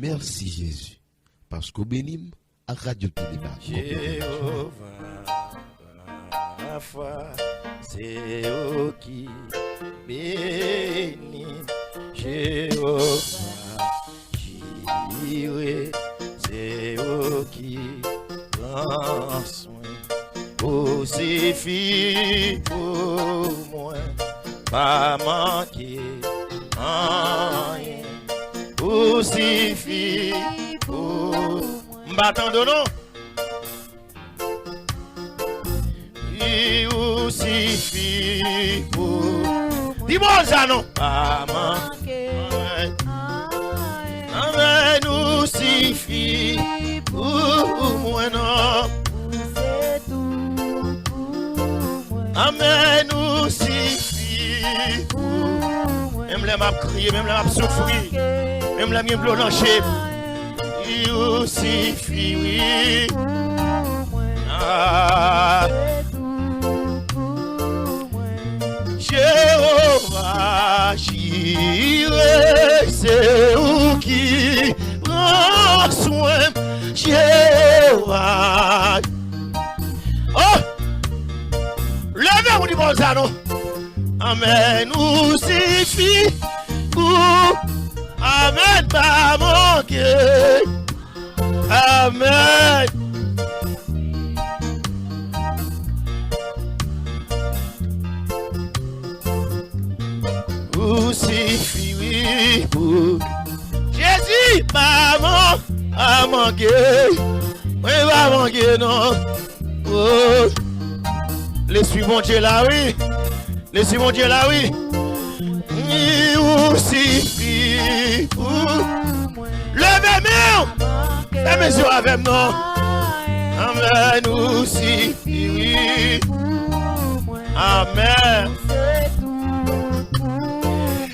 Merci Jésus, parce qu'au bénim à Radio Téléba. Jéhovah, Rapha, c'est eux qui bénit. Jéhovah, Jireh, c'est eux qui prend soin. Oh, c'est fille pour moi, pas manquer rien. Oh, c'est fille pour moi. M'attendons, non? Il suffit pour. Dis-moi ça, non? Pas manquer. Amen, nous suffit pour moi, non? Amen, nous suffit pour moi. Même les m'a crié, même les m'a souffri, même les m'a blanché. Il suffit, oui. Ah. Jéhovah, Jireh, c'est où qui prend soin. Jéhovah. Oh! Levez-vous du bon zanon. Amen, nous suffit pour. Amen, pas manquer. Amen. Vous suffit, oui, pour Jésus, maman, a manqué. Oui, va manquer, non. Oh, laissez mon Dieu là, oui. Laissez mon Dieu là, oui. Vous suffit pour. Levez mes yeux avec moi. Amen, nous suffit, oui. Amen.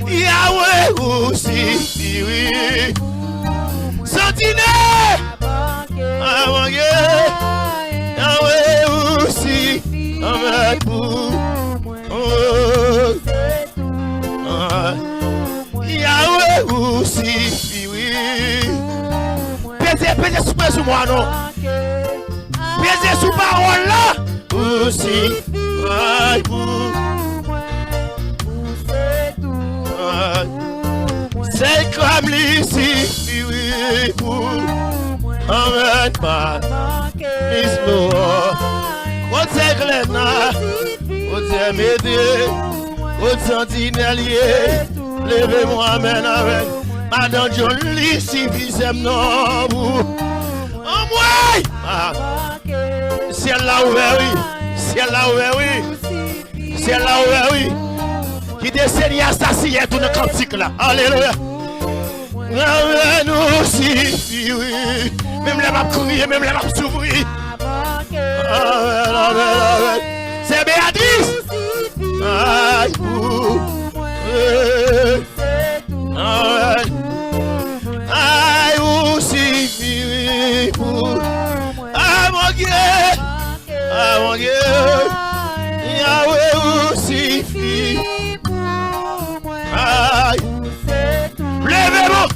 Yahweh aussi, oui. Sentinelle, Yahweh aussi, Amen. Yahweh aussi, oui. Pèsez sur moi, non. Pèsez sur parole là. Aussi, c'est comme l'ici, oui, pour Amen, pas Ismo, côté Glenna, côté Médé, côté Sentinelier, levez-moi, Amen, avec Madame John l'ici, visem non, vous, en moi, ciel là ouvert, oui, ciel là ouvert, oui, ciel là ouvert, oui. Qui décède assassiné tout le cantique là. Alléluia. Amen aussi, oui. Même les m'a crié, même les m'a s'ouvrir. Amen, amen, amen. C'est Béatrice. Aïe, amen. Aïe, aussi, oui. Ah, mon Dieu. Ah, mon Dieu. Yahweh aussi, levez-vous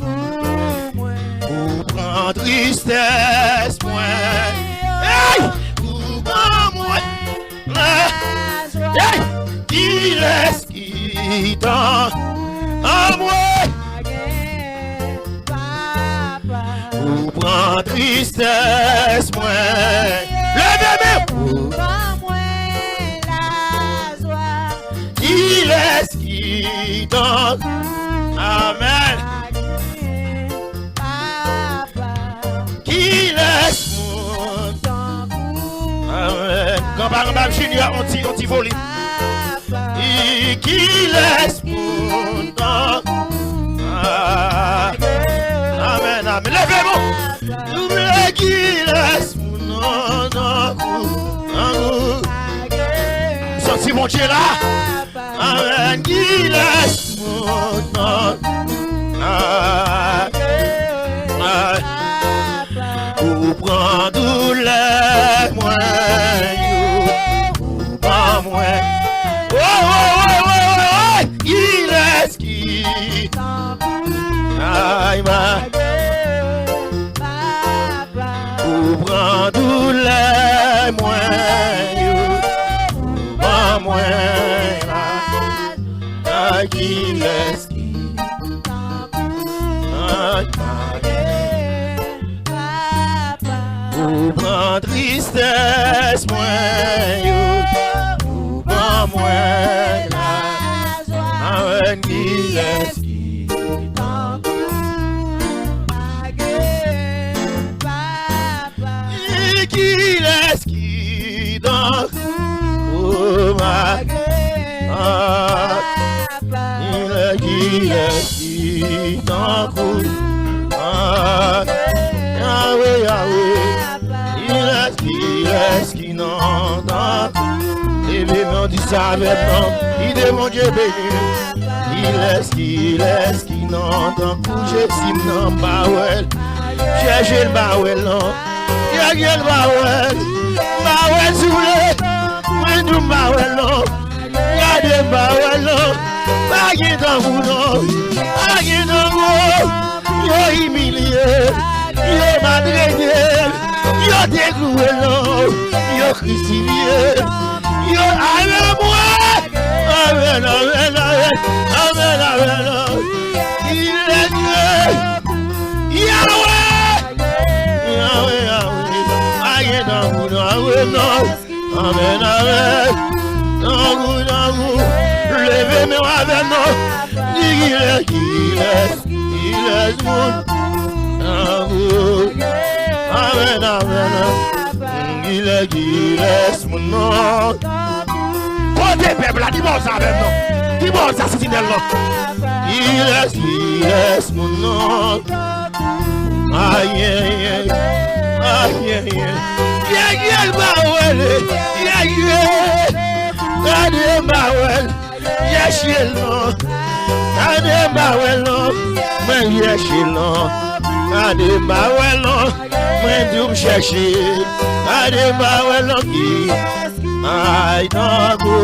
pour prendre tristesse, moi. Hey! Pour prendre moi. Hey! Il est qui t'en en moi. Pour prendre tristesse, moi. Levez-vous. Il est qui donne. Amen. Qui laisse mon temps. Amen. Quand par exemple, Junior, on t'y vole. Qui laisse mon temps. Amen, amen. Levez-vous. Oubliez qui laisse mon temps. Sorti mon Dieu là. Amen, qui laisse mon nom. Pour prendre les moyens, pour pas moins. Il laisse qui. Aïe, Ou prend tristesse moins yo. Ou prend moins la joie. Qui laisse qui qui laisse qui donc oh ma qui laisse qui donc Yahweh Yahweh il laisse qui non donc et bien dit ça maintenant il est mon Dieu béni il laisse qui non donc j'estime non bawel chercher le bawel non Y'a le bawel soule, moi du bawel non, y'a des bawel non, pas y dans vous non, pas y dans vous, y'a humilié, y'a maltraité, y'a décloué non, y'a crucifié, y'a avec moi, amen, amen, amen, amen, amen, il est Dieu, Yahweh. Amen, amen. Levez-moi avec nous. Il laisse mon amen, amen. Il laisse mon nom. Côté peuple, dis-moi ça avec nous. Dis-moi ça, c'est là. Il laisse mon nom. Aïe, aïe, aïe. Aïe, aïe, aïe. Yeah, bawel, yeah, Gade bawel, yeah, shilon. Gade bawel, men yeah, shilon. Gade bawel, men dum chercher. Gade bawel, qui, aïe, tango,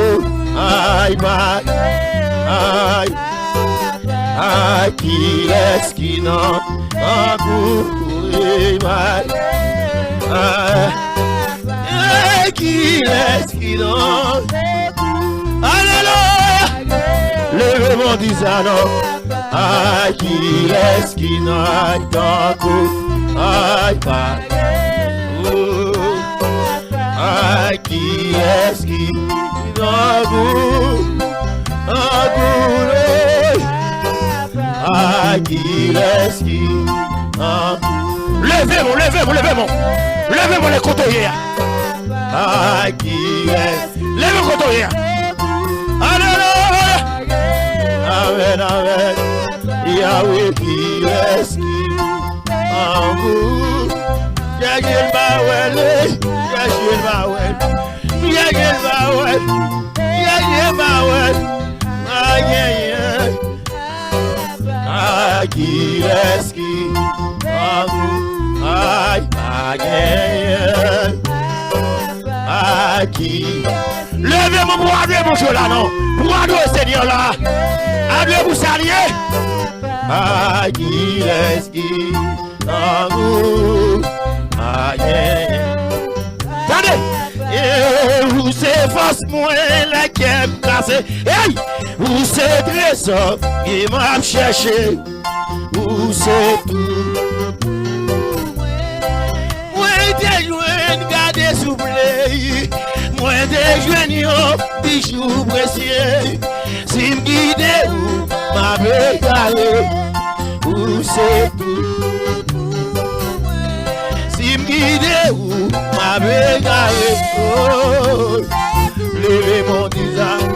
aïe, bad, aïe, qui laisse qui non, tango, bad, qui laisse qui donne. Alléluia. Levez mon disano. Qui laisse qui donne. Qui laisse qui donne. Qui laisse qui levez-moi les côtés. Qui laisse. Levez vos côtés. Alléluia. Amen, amen. Yahweh qui laisse qui en vous. Yagel bawel. Qui laisse qui en vous. Qui levez-moi pour adorer mon Dieu là non pour adorer Seigneur là adorer vous saluer qui laisse qui en vous attendez vous c'est force moins la guerre cassée hey vous c'est trésor qui m'a cherché vous c'est tout gardez soufflé, moi des jeunes bijoux précieux, si me guide ou m'a bégaré, ou c'est tout. Si me guide ou m'a bégaré, oh, levez mon visage.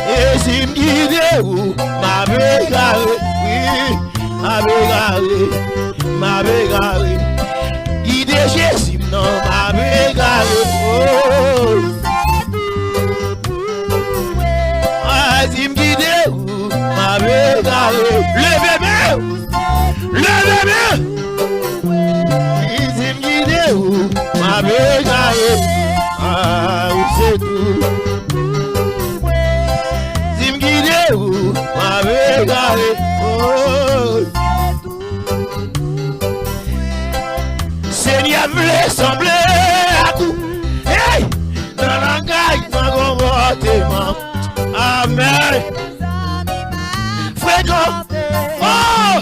Et si me guide ou m'a bégaré, oui, m'a bégaré. Jésus non m'a bégaré oh Azim guide m'a bégaré levez-moi Azim guide m'a bégaré c'est tout Azim guide m'a bégaré oh Seigneur voulait sembler à coup. Hey! Dans la gaille, dans mon comportement. Amen. Fréquent. Oh!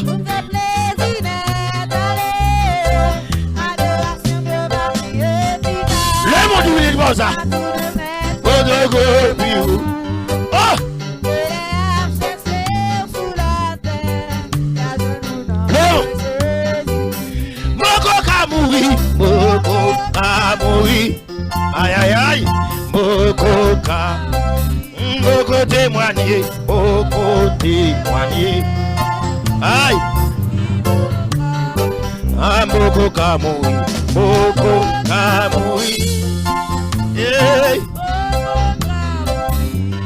cosa. Oh! Moko ka mouri. Aïe aïe aïe. Moko témoigner. Moko témoigner. Aïe. Ah, moko ka mouri. Moko ka mouri. Hey.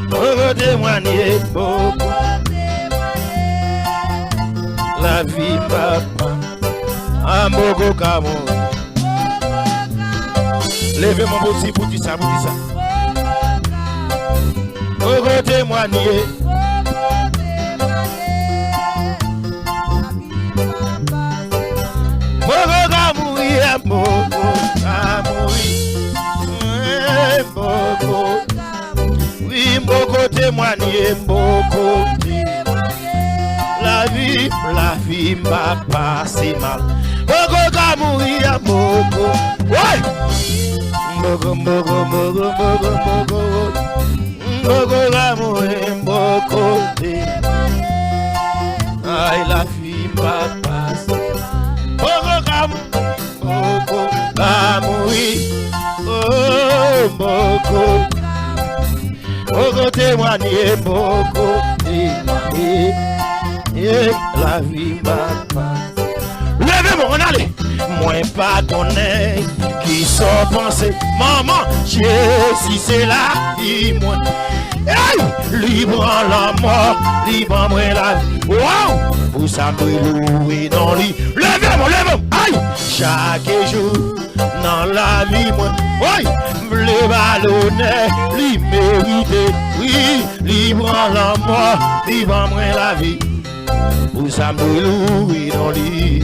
Moko témoigner. Moko. La vie papa. Ah, moko ka mouri. Levez mon petit pour dire ça, pour dire ça. Moko témoigner. Moko ka mourir, moko ka mourir. Moko. Oui, moko témoigner, moko témoigner. La vie m'a passé mal. Moko ka mourir, moko. Ouais! Moko la mourir, moko aïe la vie m'a passé. Moko la mourir. Oh, moko témoigner, moko témoigner. Et la vie m'a passé. Levez-moi, on allez. Moi pas connais qui sont pensés. Maman, Jésus c'est la vie, moi. Hey! Libre en la mort, libre en moi la vie. Wow! Vous savez louer dans lui. Levez-moi, levez-moi. Aïe! Chaque jour, dans la vie, moi. Oui! Le ballonnet, l'immérité. Oui! Libre en la mort, libre en moi la vie. Vous savez louer dans lui.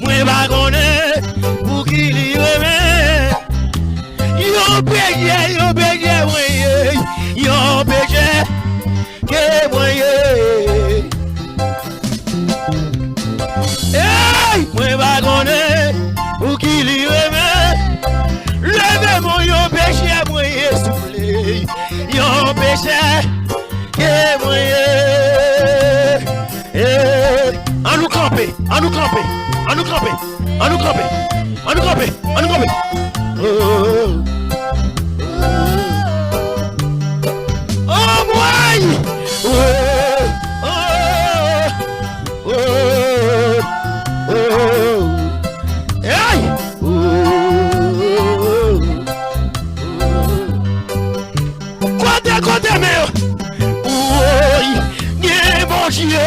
Moi pas connais pour qui li remet. Yo péché, moi. Yo péché, que moi. Hey, moi pas connais pour qui li remet. Levez mon yo péché, moi, soufflé. Yo péché, que moi. À nous camper, à nous camper. À nous camper, à nous camper, à nous camper, à nous camper. Oh, oh, moi. Oh, oh, oh, oh. Hey. Côté, mais. Oh, yeah, mon Dieu,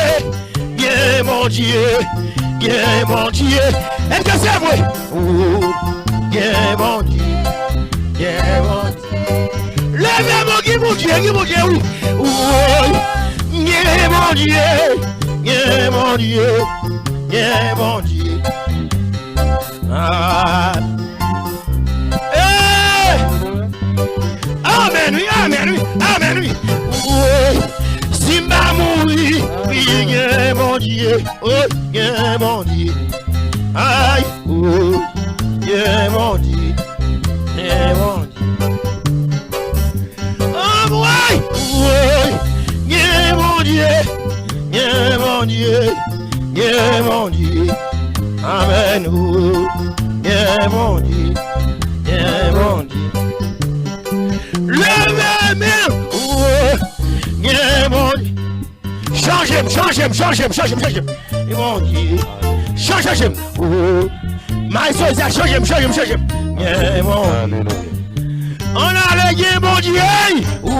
yeah, mon Dieu. Yeah, mon Dieu, est-ce que c'est vrai? Oh, yeah, mon Dieu, yeah, mon Dieu. Levez-moi, mon Dieu, oui. Oh, yeah, mon Dieu, yeah, mon Dieu, yeah, mon Dieu. Ah. Hey! Amen, oui, amen, oui, amen, oui. Oh. Simba mouri, oui, yeah, mon Dieu, oh, yeah, mon Dieu. Aïe, oh, yeah, mon Dieu, yeah, mon Dieu. Oh, ouais, oh, yeah, mon Dieu, yeah, mon Dieu, yeah, mon Dieu. Amen, oh, yeah, mon Dieu, yeah, mon Dieu. Levez-moi, oh, yeah, mon Dieu. Changez-moi. Et mon Dieu. Changez-moi. Oh. Ma soeur, changez-moi. Yeah, mon Dieu. On a le yeah, mon Dieu. Oh.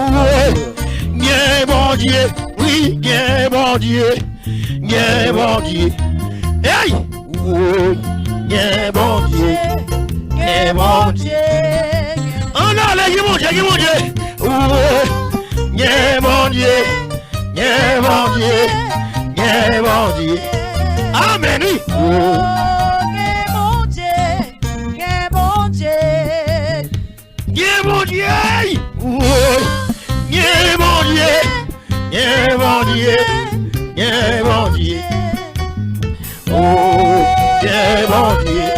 Yeah, mon Dieu. Oui, yeah, mon Dieu. Yeah, mon Dieu. Hey. Oh. Yeah, mon Dieu. Yeah, mon Dieu. On a le yeah, mon Dieu. Oh. Yeah, mon Dieu. Yeah, mon Dieu, yeah, mon Dieu. Amen. Oh, yeah, mon Dieu, yeah, mon Dieu. Yeah, mon Dieu. Oh, yeah, mon Dieu, yeah, mon Dieu, yeah, mon Dieu. Oh, yeah, mon Dieu,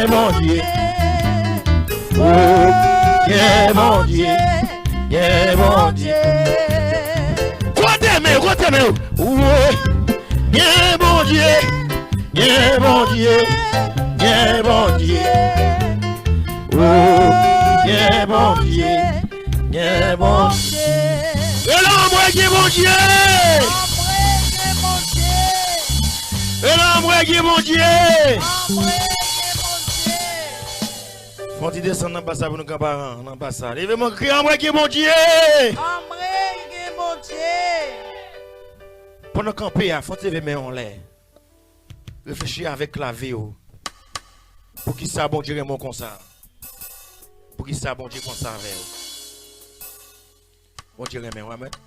mon Dieu. Oh, yeah, mon Dieu. Yeah, mon Dieu. Côté-moi. Ouais. Yeah, mon Dieu. Yeah, mon Dieu. Yeah, mon Dieu. Oh, yeah, mon Dieu. Yeah, mon Dieu. Et là, moi, yeah, mon Dieu. Et là, moi, yeah, mon Dieu. Faut-il descendre dans le bas pour nous capables dans le bas. Levez-moi, criez en moi, yeah, mon Dieu. Pendant camper, il faut lever mes en l'air. Réfléchir avec la vie. Pour qu'il ça bon Dieu mon comme ça. Pour qu'il ça bon Dieu comme ça avec. Bon Dieu mais on va mettre.